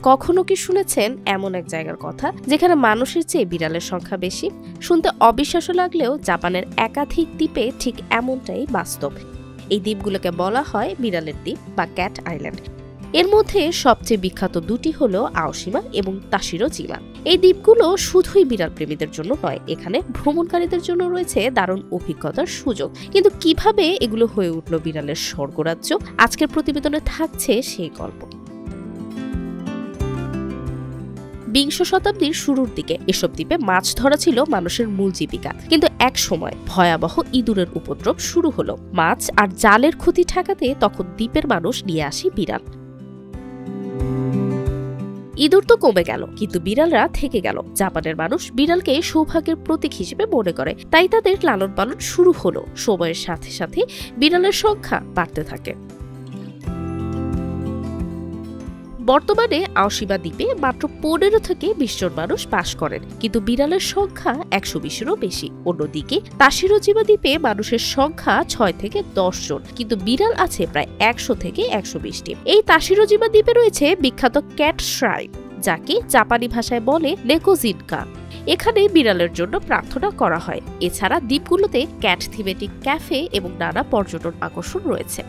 কখনো কি শুনেছেন এমন এক জায়গার কথা যেখানে মানুষের চেয়ে বিড়ালের সংখ্যা বেশি? শুনতে অবিশ্বাস্য লাগলেও জাপানের একাধিক দ্বীপে ঠিক এমনটাই বাস্তব। এই দ্বীপগুলোকে বলা হয় বিড়ালের দ্বীপ বা ক্যাট আইল্যান্ড। এর মধ্যে সবচেয়ে বিখ্যাত দুটি হলো আওশিমা এবং তাশিরোজিমা। এই দ্বীপগুলো শুধুই বিড়াল প্রেমীদের জন্য নয়, এখানে ভ্রমণকারীদের জন্য রয়েছে দারুণ অভিজ্ঞতার সুযোগ। কিন্তু কিভাবে এগুলো হয়ে উঠল বিড়ালের স্বর্গরাজ্য? আজকের প্রতিবেদনে থাকছে সেই গল্প। বিংশ শতাব্দীর শুরুর দিকে এসব দ্বীপে মাছ ধরা ছিল মানুষের মূল জীবিকা, কিন্তু এক সময় ভয়াবহ ইঁদুরের উপদ্রব শুরু হলো। মাছ আর জালের ক্ষতি ঠেকাতে তখন দ্বীপের মানুষ নিয়ে আসে বিড়াল। ইঁদুর তো কমে গেল, কিন্তু বিড়ালরা থেকে গেল। জাপানের মানুষ বিড়ালকে সৌভাগ্যের প্রতীক হিসেবে মনে করে, তাই তাদের লালন পালন শুরু হলো। সময়ের সাথে সাথে বিড়ালের সংখ্যা বাড়তে থাকে। বর্তমানে আওশিমা দ্বীপে মাত্র 15 থেকে 20 জন মানুষ বাস করেন, কিন্তু বিড়ালের সংখ্যা 120-এরও বেশি। অন্যদিকে তাশিরোজিমা দ্বীপে মানুষের সংখ্যা 6 থেকে 10 জন, কিন্তু বিড়াল আছে প্রায় 100 থেকে 120টি। এই তাশিরোজিমা দ্বীপে রয়েছে বিখ্যাত ক্যাট শ্রাইন, যাকে জাপানি ভাষায় বলে নেকোজিনকা। এখানে বিড়ালের জন্য প্রার্থনা করা হয়। এছাড়া দ্বীপগুলোতে ক্যাট থিমেটিক ক্যাফে এবং নানা পর্যটন আকর্ষণ রয়েছে।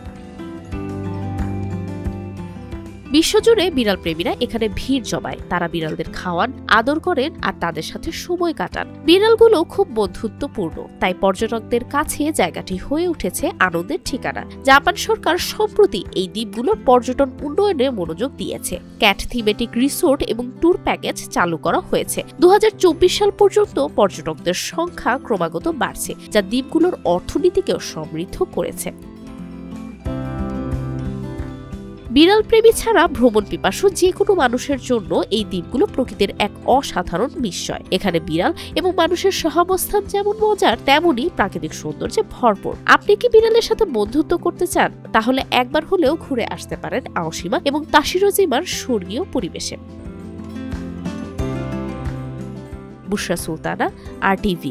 বিশ্বজুড়ে বিড়াল প্রেমীরা এখানে ভিড় জমায়। তারা বিড়ালদের খাওয়ান, আদর করেন আর তাদের সাথে সময় কাটান। বিড়ালগুলো খুব বন্ধুত্বপূর্ণ, তাই পর্যটকদের কাছে জায়গাটি হয়ে উঠেছে আনন্দের ঠিকানা। জাপান সরকার সম্প্রতি এই দ্বীপগুলোর পর্যটন উন্নয়নে মনোযোগ দিয়েছে। ক্যাট থিমেটিক রিসোর্ট এবং ট্যুর প্যাকেজ চালু করা হয়েছে। 2024 সাল পর্যন্ত পর্যটকদের সংখ্যা ক্রমাগত বাড়ছে, যা দ্বীপগুলোর অর্থনীতিকেও সমৃদ্ধ করেছে। বিড়াল প্রেমী ছাড়া ভ্রমণ পিপাসু যে কোনো মানুষের জন্য এই দ্বীপগুলো প্রকৃতির এক অসাধারণ বিস্ময়। এখানে বিড়াল এবং মানুষের সহাবস্থান যেমন মজার, তেমনই প্রাকৃতিক সৌন্দর্যে ভরপুর। আপনি কি বিড়ালের সাথে বন্ধুত্ব করতে চান? তাহলে একবার হলেও ঘুরে আসতে পারেন আওশিমা এবং তাশিরোজিমার স্বর্গীয় পরিবেশে। বুশরা সুলতানা, RTV।